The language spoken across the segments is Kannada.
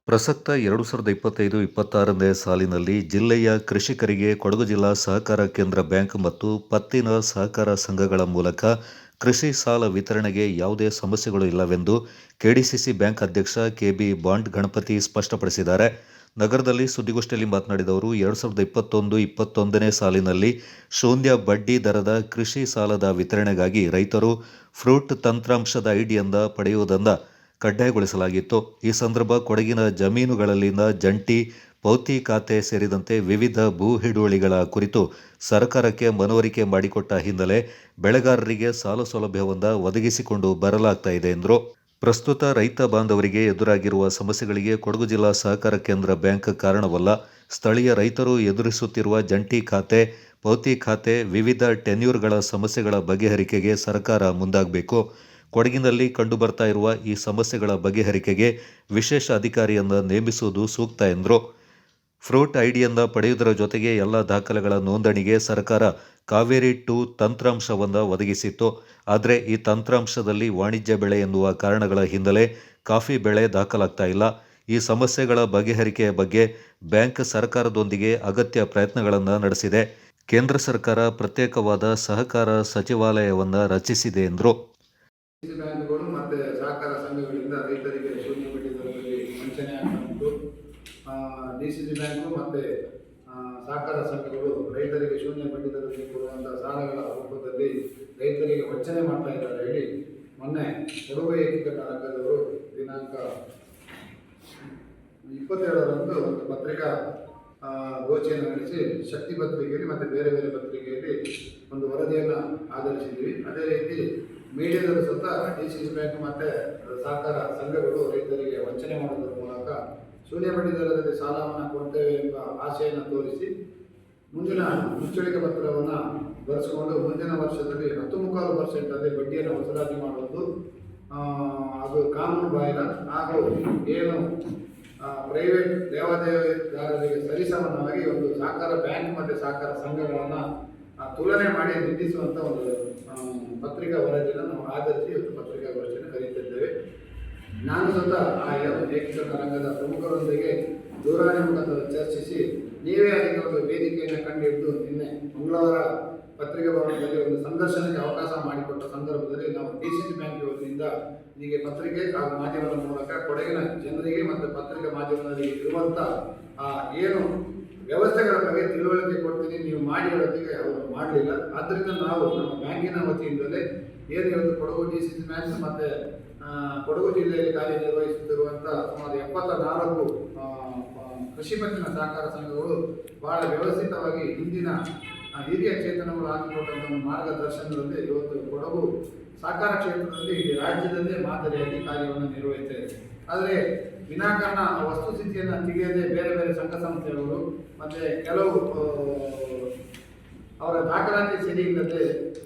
ಪ್ರಸಕ್ತ 2025-26ನೇ ಸಾಲಿನಲ್ಲಿ ಜಿಲ್ಲೆಯ ಕೃಷಿಕರಿಗೆ ಕೊಡಗು ಜಿಲ್ಲಾ ಸಹಕಾರ ಕೇಂದ್ರ ಬ್ಯಾಂಕ್ ಮತ್ತು ಪತ್ತಿನ ಸಹಕಾರ ಸಂಘಗಳ ಮೂಲಕ ಕೃಷಿ ಸಾಲ ವಿತರಣೆಗೆ ಯಾವುದೇ ಸಮಸ್ಯೆಗಳು ಇಲ್ಲವೆಂದು ಕೆಡಿಸಿಸಿ ಬ್ಯಾಂಕ್ ಅಧ್ಯಕ್ಷ ಕೆಬಿ ಬಾಂಡ್ ಗಣಪತಿ ಸ್ಪಷ್ಟಪಡಿಸಿದ್ದಾರೆ. ನಗರದಲ್ಲಿ ಸುದ್ದಿಗೋಷ್ಠಿಯಲ್ಲಿ ಮಾತನಾಡಿದ ಅವರು, 2021-21ನೇ ಸಾಲಿನಲ್ಲಿ ಶೂನ್ಯ ಬಡ್ಡಿ ದರದ ಕೃಷಿ ಸಾಲದ ವಿತರಣೆಗಾಗಿ ರೈತರು ಫ್ರೂಟ್ ತಂತ್ರಾಂಶದ ಐಡಿಯಿಂದ ಪಡೆಯುವುದನ್ನು ಕಡ್ಡಾಯಗೊಳಿಸಲಾಗಿತ್ತು. ಈ ಸಂದರ್ಭ ಕೊಡಗಿನ ಜಮೀನುಗಳಲ್ಲಿನ ಜಂಟಿ ಪೌತಿ ಖಾತೆ ಸೇರಿದಂತೆ ವಿವಿಧ ಭೂ ಹಿಡುವಳಿಗಳ ಕುರಿತು ಸರ್ಕಾರಕ್ಕೆ ಮನವರಿಕೆ ಮಾಡಿಕೊಟ್ಟ ಹಿನ್ನೆಲೆ ಬೆಳೆಗಾರರಿಗೆ ಸಾಲ ಸೌಲಭ್ಯವನ್ನು ಒದಗಿಸಿಕೊಂಡು ಬರಲಾಗ್ತಾ ಇದೆ ಎಂದರು. ಪ್ರಸ್ತುತ ರೈತ ಬಾಂಧವರಿಗೆ ಎದುರಾಗಿರುವ ಸಮಸ್ಯೆಗಳಿಗೆ ಕೊಡಗು ಜಿಲ್ಲಾ ಸಹಕಾರ ಕೇಂದ್ರ ಬ್ಯಾಂಕ್ ಕಾರಣವಲ್ಲ. ಸ್ಥಳೀಯ ರೈತರು ಎದುರಿಸುತ್ತಿರುವ ಜಂಟಿ ಖಾತೆ, ಪೌತಿ ಖಾತೆ, ವಿವಿಧ ಟೆನ್ಯೂರ್ಗಳ ಸಮಸ್ಯೆಗಳ ಬಗೆಹರಿಕೆಗೆ ಸರ್ಕಾರ ಮುಂದಾಗಬೇಕು. ಕೊಡಗಿನಲ್ಲಿ ಕಂಡುಬರ್ತಾ ಇರುವ ಈ ಸಮಸ್ಯೆಗಳ ಬಗೆಹರಿಕೆಗೆ ವಿಶೇಷ ಅಧಿಕಾರಿಯನ್ನು ನೇಮಿಸುವುದು ಸೂಕ್ತ ಎಂದರು. ಫ್ರೂಟ್ ಐಡಿಯಿಂದ ಪಡೆಯುವುದರ ಜೊತೆಗೆ ಎಲ್ಲ ದಾಖಲೆಗಳ ನೋಂದಣಿಗೆ ಸರ್ಕಾರ ಕಾವೇರಿ 2 ತಂತ್ರಾಂಶವನ್ನು ಒದಗಿಸಿತ್ತು. ಆದರೆ ಈ ತಂತ್ರಾಂಶದಲ್ಲಿ ವಾಣಿಜ್ಯ ಬೆಳೆ ಎನ್ನುವ ಕಾರಣಗಳ ಹಿನ್ನೆಲೆ ಕಾಫಿ ಬೆಳೆ ದಾಖಲಾಗ್ತಾ ಇಲ್ಲ. ಈ ಸಮಸ್ಯೆಗಳ ಬಗೆಹರಿಕೆಯ ಬಗ್ಗೆ ಬ್ಯಾಂಕ್ ಸರ್ಕಾರದೊಂದಿಗೆ ಅಗತ್ಯ ಪ್ರಯತ್ನಗಳನ್ನು ನಡೆಸಿದೆ. ಕೇಂದ್ರ ಸರ್ಕಾರ ಪ್ರತ್ಯೇಕವಾದ ಸಹಕಾರ ಸಚಿವಾಲಯವನ್ನು ರಚಿಸಿದೆ ಎಂದರು. ಬ್ಯಾಂಕ್ಗಳು ಮತ್ತು ಸಹಕಾರ ಸಂಘಗಳಿಂದ ರೈತರಿಗೆ ಶೂನ್ಯ ಬಡ್ಡಿ ದರದಲ್ಲಿ ವಂಚನೆ ಆಗ್ತಾ ಡಿಸಿಸಿ ಬ್ಯಾಂಕು ಮತ್ತು ಸಹಕಾರ ಸಂಘಗಳು ರೈತರಿಗೆ ಶೂನ್ಯ ಬಡ್ಡಿ ದರದಲ್ಲಿ ಕೊಡುವಂಥ ಸಾಲಗಳ ರೂಪದಲ್ಲಿ ರೈತರಿಗೆ ವಂಚನೆ ಮಾಡ್ತಾ ಇದ್ದಾರೆ ಹೇಳಿ ಮೊನ್ನೆ ಕೊಡಗು ಏಕೀಕರಣ ಸಂಘದವರು ದಿನಾಂಕ 27ರಂದು ಒಂದು ಪತ್ರಿಕಾ ಗೋಷ್ಠಿಯನ್ನು ನಡೆಸಿ ಶಕ್ತಿ ಪತ್ರಿಕೆಯಲ್ಲಿ ಮತ್ತು ಬೇರೆ ಬೇರೆ ಪತ್ರಿಕೆಯಲ್ಲಿ ಒಂದು ವರದಿಯನ್ನು ಆಧರಿಸಿದ್ವಿ. ಅದೇ ರೀತಿ ಮೀಡಿಯಾದಲ್ಲೂ ಸಹ ಡಿಸಿಸಿ ಬ್ಯಾಂಕ್ ಮತ್ತು ಸಹಕಾರ ಸಂಘಗಳು ರೈತರಿಗೆ ವಂಚನೆ ಮಾಡುವುದರ ಮೂಲಕ ಶೂನ್ಯ ಬಡ್ಡಿ ದರದಲ್ಲಿ ಸಾಲವನ್ನು ಕೊಡ್ತೇವೆ ಎಂಬ ಆಶೆಯನ್ನು ತೋರಿಸಿ ಮುಂದಿನ ಮುಚ್ಚಳಿಕೆ ಪತ್ರವನ್ನು ಬರೆಸಿಕೊಂಡು ಮುಂದಿನ ವರ್ಷದಲ್ಲಿ 10.25% ಬಡ್ಡಿಯನ್ನು ವಸೂಲಾತಿ ಮಾಡುವುದು ಅದು ಕಾನೂನು ಬಾಹಿರ ಹಾಗೂ ಏನು ಪ್ರೈವೇಟ್ ದೇವಾದಾಯಗಾರರಿಗೆ ಸರಿಸಮಾನವಾಗಿ ಒಂದು ಸಹಕಾರ ಬ್ಯಾಂಕ್ ಮತ್ತು ಸಹಕಾರ ಸಂಘಗಳನ್ನು ತುಲನೆ ಮಾಡಿ ನಿಂದಿಸುವಂಥ ಒಂದು ಪತ್ರಿಕಾ ವರದಿಯನ್ನು ನಾವು ಆಧರಿಸಿ ಇವತ್ತು ಪತ್ರಿಕಾಗೋಷ್ಠಿಯನ್ನು ಕರೆಯುತ್ತಿದ್ದೇವೆ. ನಾನು ಸಹ ಆ ಏಕೀಕರಣ ರಂಗದ ಪ್ರಮುಖರೊಂದಿಗೆ ದೂರವಾಣಿ ಮುಖಾಂತರ ಚರ್ಚಿಸಿ ನೀವೇ ಅದಕ್ಕೆ ಒಂದು ವೇದಿಕೆಯನ್ನು ಕಂಡುಹಿಡಿದು ನಿನ್ನೆ ಮಂಗಳವಾರ ಪತ್ರಿಕಾ ಭವನದಲ್ಲಿ ಒಂದು ಸಂದರ್ಶನಕ್ಕೆ ಅವಕಾಶ ಮಾಡಿಕೊಟ್ಟ ಸಂದರ್ಭದಲ್ಲಿ ನಾವು ಡಿಸಿಸಿ ಬ್ಯಾಂಕ್ ವತಿಯಿಂದ ಹೀಗೆ ಪತ್ರಿಕೆ ಹಾಗೂ ಮಾಧ್ಯಮದ ಮೂಲಕ ಕೊಡಗಿನ ಜನರಿಗೆ ಮತ್ತು ಪತ್ರಿಕಾ ಮಾಧ್ಯಮದಲ್ಲಿ ಇರುವಂಥ ಏನು ವ್ಯವಸ್ಥೆಗಳ ಬಗ್ಗೆ ತಿಳುವಳಿಕೆ ಕೊಡ್ತೀನಿ, ನೀವು ಮಾಡಿ ಹೇಳೋದಕ್ಕೆ ಅವರು ಮಾಡಲಿಲ್ಲ. ಆದ್ದರಿಂದ ನಾವು ನಮ್ಮ ಬ್ಯಾಂಕಿನ ವತಿಯಿಂದಲೇ ಏನು ಇವತ್ತು ಕೊಡಗು ಡಿಸಿಸಿ ಬ್ಯಾಂಕ್ ಮತ್ತು ಕೊಡಗು ಜಿಲ್ಲೆಯಲ್ಲಿ ಕಾರ್ಯನಿರ್ವಹಿಸುತ್ತಿರುವಂಥ ಸುಮಾರು 74 ಕೃಷಿ ಪತ್ತಿನ ಸಹಕಾರ ಸಂಘಗಳು ಬಹಳ ವ್ಯವಸ್ಥಿತವಾಗಿ ಹಿಂದಿನ ಹಿರಿಯ ಚೇತನಗಳು ಹಾಕಿಕೊಟ್ಟಂಥ ಒಂದು ಮಾರ್ಗದರ್ಶನದಲ್ಲಿ ಇವತ್ತು ಕೊಡಗು ಸಹಕಾರ ಕ್ಷೇತ್ರದಲ್ಲಿ ಇಡೀ ರಾಜ್ಯದಲ್ಲೇ ಮಾದರಿಯಾಗಿ ಕಾರ್ಯವನ್ನು ನಿರ್ವಹಿಸ್ತಾ ಇದೆ. ಆದರೆ ವಿನಾಕಾರಣ ವಸ್ತುಸ್ಥಿತಿಯನ್ನು ತಿಳಿಯದೆ ಬೇರೆ ಬೇರೆ ಸಂಘ ಸಂಸ್ಥೆಗಳು ಮತ್ತು ಕೆಲವು ಅವರ ದಾಖಲಾತಿ ಸರಿ ಇಲ್ಲದೆ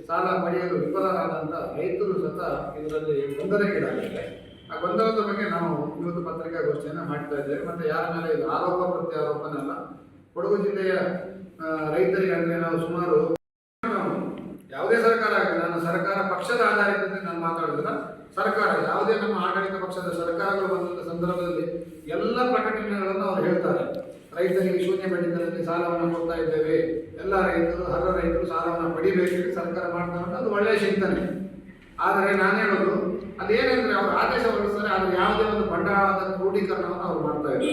ಸಾಲ ಪಡೆಯಲು ವಿಫಲರಾದಂಥ ರೈತರು ಸಹ ಇದರಲ್ಲಿ ಗೊಂದಲಕ್ಕೀಡಾಗಿದ್ದಾರೆ. ಆ ಗೊಂದಲದ ಬಗ್ಗೆ ನಾವು ಇವತ್ತು ಪತ್ರಿಕಾಗೋಷ್ಠಿಯನ್ನು ಮಾಡ್ತಾ ಇದ್ದೇವೆ. ಮತ್ತು ಯಾರ ಮೇಲೆ ಇದು ಆರೋಪ ಪ್ರತ್ಯಾರೋಪನಲ್ಲ. ಕೊಡಗು ಜಿಲ್ಲೆಯ ರೈತರಿಗೆ ಅಂದರೆ ನಾವು ಸುಮಾರು ಯಾವುದೇ ಸರ್ಕಾರ ಆಗಲಿ, ನಾನು ಸರ್ಕಾರ ಪಕ್ಷದ ಆಧಾರಿತದಲ್ಲಿ ನಾನು ಮಾತಾಡೋದಿಲ್ಲ. ಸರ್ಕಾರ ಯಾವುದೇ ನಮ್ಮ ಆಡಳಿತ ಪಕ್ಷದ ಸರ್ಕಾರಗಳು ಬಂದಂಥ ಸಂದರ್ಭದಲ್ಲಿ ಎಲ್ಲ ಪ್ರಕಟಣೆಗಳನ್ನು ಅವರು ಹೇಳ್ತಾರೆ. ರೈತರಿಗೆ ಶೂನ್ಯ ಬಡ್ಡಿ ದರದಲ್ಲಿ ಸಾಲವನ್ನು ಕೊಡ್ತಾ ಇದ್ದೇವೆ, ಎಲ್ಲ ರೈತರು ಅರ್ಹ ರೈತರು ಸಾಲವನ್ನು ಪಡಿಬೇಕು ಸರ್ಕಾರ ಮಾಡ್ತಾ ಉಂಟು, ಅದು ಒಳ್ಳೆಯ ಚಿಂತನೆ. ಆದರೆ ನಾನು ಹೇಳೋದು ಅದೇನೆಂದರೆ ಅವರು ಆದೇಶ ಹೊರಡಿಸ್ತಾರೆ, ಆದರೆ ಯಾವುದೇ ಒಂದು ಬಂಡವಾಳದ ಕ್ರೋಢೀಕರಣವನ್ನು ಅವರು ಮಾಡ್ತಾ ಇದ್ದಾರೆ.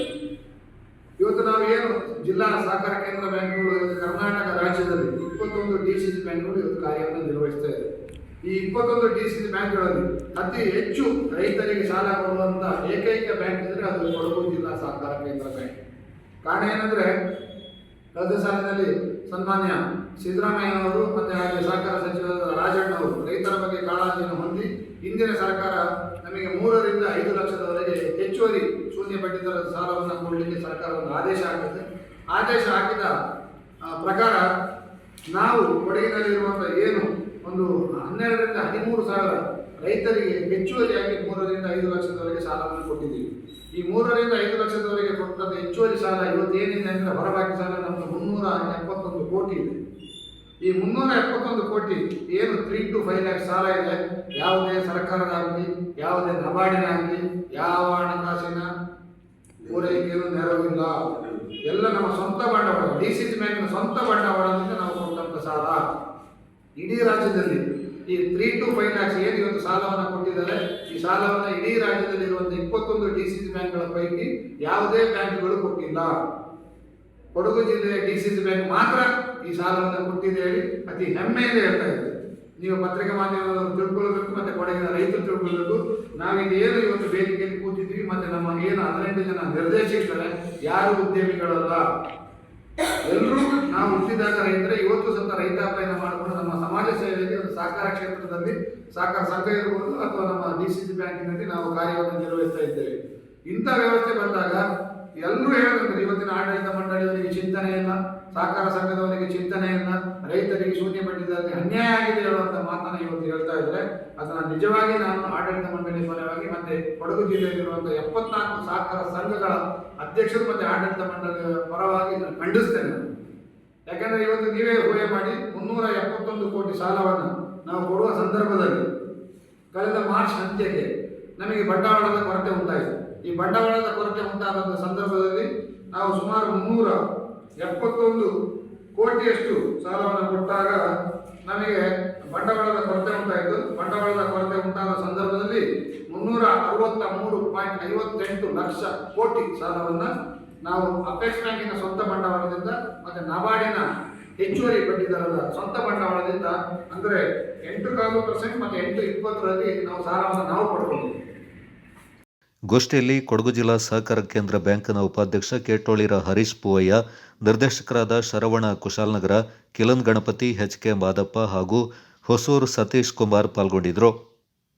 ಇವತ್ತು ನಾವು ಏನು ಜಿಲ್ಲಾ ಸಹಕಾರ ಕೇಂದ್ರ ಬ್ಯಾಂಕ್ಗಳು ಕರ್ನಾಟಕ ರಾಜ್ಯದಲ್ಲಿ 21 ಡಿಸಿಸಿ ಬ್ಯಾಂಕ್ಗಳು ಇವತ್ತು ಕಾರ್ಯವನ್ನು ನಿರ್ವಹಿಸ್ತಾ ಇದೆ. ಈ 21 ಡಿಸಿಸಿ ಬ್ಯಾಂಕ್ಗಳಲ್ಲಿ ಅತಿ ಹೆಚ್ಚು ರೈತರಿಗೆ ಸಾಲ ಕೊಡುವಂಥ ಏಕೈಕ ಬ್ಯಾಂಕ್ ಇದ್ದರೆ ಅದು ಕೊಡಗು ಜಿಲ್ಲಾ ಸಹಕಾರ ಕೇಂದ್ರ ಬ್ಯಾಂಕ್. ಕಾರಣ ಏನಂದರೆ ಕಳೆದ ಸಾಲಿನಲ್ಲಿ ಸನ್ಮಾನ್ಯ ಸಿದ್ದರಾಮಯ್ಯ ಅವರು ಮತ್ತು ಹಾಗೆ ಸಹಕಾರ ಸಚಿವರಾದ ರಾಜಣ್ಣ ಅವರು ರೈತರ ಬಗ್ಗೆ ಕಾಳಜಿಯನ್ನು ಹೊಂದಿ ಹಿಂದಿನ ಸರ್ಕಾರ ನಮಗೆ 3 ರಿಂದ 5 ಲಕ್ಷದವರೆಗೆ ಹೆಚ್ಚುವರಿ ಶೂನ್ಯ ಬಡ್ಡಿ ದರದ ಸಾಲವನ್ನು ಕೊಡಲಿಕ್ಕೆ ಸರ್ಕಾರ ಒಂದು ಆದೇಶ ಹಾಕಿದೆ. ಆದೇಶ ಹಾಕಿದ ಪ್ರಕಾರ ನಾವು ಕೊಡಗಿನಲ್ಲಿರುವಂಥ ಏನು ಒಂದು 12 ರಿಂದ 13 ಸಾವಿರ ರೈತರಿಗೆ ಹೆಚ್ಚುವರಿಯಾಗಿ 3 ರಿಂದ 5 ಲಕ್ಷದವರೆಗೆ ಸಾಲವನ್ನು ಕೊಟ್ಟಿದ್ದೀವಿ. ಈ 3 ರಿಂದ 5 ಲಕ್ಷದವರೆಗೆ ಕೊಟ್ಟಂಥ ಹೆಚ್ಚುವರಿ ಸಾಲ ಇವತ್ತೇನಿದೆ ಅಂದರೆ ಹೊರಬಾಕಿ ಸಾಲ ನಮ್ಮದು 371 ಕೋಟಿ ಇದೆ. ಈ 371 ಕೋಟಿ ಏನು 3 to 5 ಲ್ಯಾಕ್ ಸಾಲ ಇದೆ, ಯಾವುದೇ ಸರ್ಕಾರದಾಗಲಿ ಯಾವುದೇ ನಬಾರ್ಡಿನಾಗಲಿ ಯಾವ ಹಣಕಾಸಿನ ಪೂರೈಕೆ DCC ಬ್ಯಾಂಕಿನ ಸ್ವಂತ ಬಂಡವಾಳದಿಂದ ನಾವು ಕೊಟ್ಟಂತ ಸಾಲ. ಇಡೀ ರಾಜ್ಯದಲ್ಲಿ ಈ 3 to 5 lakhs ಏನು ಇವತ್ತು ಸಾಲವನ್ನು ಕೊಟ್ಟಿದ್ದಾರೆ, ಈ ಸಾಲವನ್ನು ಇಡೀ ರಾಜ್ಯದಲ್ಲಿ ಇರುವಂತಹ 21 DCC ಬ್ಯಾಂಕ್ಗಳ ಪೈಕಿ ಯಾವುದೇ ಬ್ಯಾಂಕ್ಗಳು ಕೊಟ್ಟಿಲ್ಲ. ಕೊಡಗು ಜಿಲ್ಲೆಯ DCC ಬ್ಯಾಂಕ್ ಮಾತ್ರ ಈ ಸಾಲವನ್ನು ಕೊಟ್ಟಿದೆ ಹೇಳಿ ಅತಿ ಹೆಮ್ಮೆಯಿಂದ ಹೇಳ್ತಾ ಇದ್ದಾರೆ. ನೀವು ಪತ್ರಿಕಾ ಮಾಧ್ಯಮದವರು ತಿಳ್ಕೊಳ್ಬೇಕು, ಮತ್ತೆ ಕೊಡಗಿನ ರೈತರು ತಿಳ್ಕೊಳ್ಬೇಕು. ನಾವಿದು ಏನು ಇವತ್ತು ವೇದಿಕೆಯಲ್ಲಿ ಕೂತಿದ್ವಿ, ಮತ್ತೆ ನಮ್ಮ ಏನು 18 ಜನ ನಿರ್ದೇಶಕರು ಯಾರು ಉದ್ಯಮಿಗಳಲ್ಲ, ಎಲ್ಲರೂ ನಾವು ಹುಟ್ಟಿದಾಗ ರೈತರೇ. ಇವತ್ತು ಸ್ವಲ್ಪ ರೈತಾಪಿಯನ್ನು ಮಾಡಿಕೊಂಡು ನಮ್ಮ ಸಮಾಜ ಸೇವೆಗೆ ಒಂದು ಸಹಕಾರ ಕ್ಷೇತ್ರದಲ್ಲಿ ಸಹಕಾರ ಸಂಘ ಇರ್ಬೋದು ಅಥವಾ ನಮ್ಮ DCC ಬ್ಯಾಂಕಿನಲ್ಲಿ ನಾವು ಕಾರ್ಯವನ್ನು ನಿರ್ವಹಿಸ್ತಾ ಇದ್ದೇವೆ. ಇಂಥ ವ್ಯವಸ್ಥೆ ಬಂದಾಗ ಎಲ್ಲರೂ ಹೇಳೋದಂದ್ರೆ ಇವತ್ತಿನ ಆಡಳಿತ ಮಂಡಳಿಯವರಿಗೆ ಚಿಂತನೆಯನ್ನ, ಸಹಕಾರ ಸಂಘದವರಿಗೆ ಚಿಂತನೆಯನ್ನ, ರೈತರಿಗೆ ಶೂನ್ಯ ಬಡ್ಡಿದರಲ್ಲಿ ಅನ್ಯಾಯ ಆಗಿದೆ ಹೇಳುವಂತ ಮಾತನ್ನ ಇವತ್ತು ಹೇಳ್ತಾ ಇದ್ರೆ ಅದನ್ನ ನಿಜವಾಗಿ ನಾನು ಆಡಳಿತ ಮಂಡಳಿ ಪರವಾಗಿ ಮತ್ತೆ ಕೊಡಗು ಜಿಲ್ಲೆಯಲ್ಲಿರುವಂತಹ 74 ಸಹಕಾರ ಸಂಘಗಳ ಅಧ್ಯಕ್ಷರು ಮತ್ತೆ ಆಡಳಿತ ಮಂಡಳಿಯ ಪರವಾಗಿ ನಾನು ಖಂಡಿಸ್ತೇನೆ. ಯಾಕಂದ್ರೆ ಇವತ್ತು ನೀವೇ ಊಹೆ ಮಾಡಿ 371 ಕೋಟಿ ಸಾಲವನ್ನು ನಾವು ಕೊಡುವ ಸಂದರ್ಭದಲ್ಲಿ ಕಳೆದ ಮಾರ್ಚ್ ಅಂತ್ಯಕ್ಕೆ ನಮಗೆ ಬಂಡವಾಳದ ಕೊರತೆ ಉಂಟಾಯಿತು. ಈ ಬಂಡವಾಳದ ಕೊರತೆ ಉಂಟಾದಂಥ ಸಂದರ್ಭದಲ್ಲಿ ನಾವು ಸುಮಾರು 371 ಕೋಟಿಯಷ್ಟು ಸಾಲವನ್ನು ಕೊಟ್ಟಾಗ ನಮಗೆ ಬಂಡವಾಳದ ಕೊರತೆ ಉಂಟಾಯಿತು. ಬಂಡವಾಳದ ಕೊರತೆ ಉಂಟಾದ ಸಂದರ್ಭದಲ್ಲಿ 363.58 ಲಕ್ಷ ಕೋಟಿ ಸಾಲವನ್ನು ನಾವು ಅಪೆಕ್ಸ್ ಬ್ಯಾಂಕಿನ ಸ್ವಂತ ಬಂಡವಾಳದಿಂದ ಮತ್ತೆ ನಬಾರ್ಡಿನ ಹೆಚ್ಚುವರಿ ಬಡ್ಡಿ ದರದ ಸ್ವಂತ ಬಂಡವಾಳದಿಂದ ಅಂದರೆ 8.4% ಮತ್ತೆ 8.20ರಲ್ಲಿ ನಾವು ಸಾಲವನ್ನು ನಾವು ಪಡ್ಕೊಂಡಿದ್ದೀವಿ. ಗೋಷ್ಠಿಯಲ್ಲಿ ಕೊಡಗು ಜಿಲ್ಲಾ ಸಹಕಾರ ಕೇಂದ್ರ ಬ್ಯಾಂಕ್ನ ಉಪಾಧ್ಯಕ್ಷ ಕೇಟೋಳಿರ ಹರೀಶ್ ಪೂವಯ್ಯ, ನಿರ್ದೇಶಕರಾದ ಶರವಣ ಕುಶಾಲನಗರ, ಕಿಲನ್ ಗಣಪತಿ, HK ಮಾದಪ್ಪ ಹಾಗೂ ಹೊಸೂರು ಸತೀಶ್ ಕುಮಾರ್ ಪಾಲ್ಗೊಂಡಿದ್ದರು.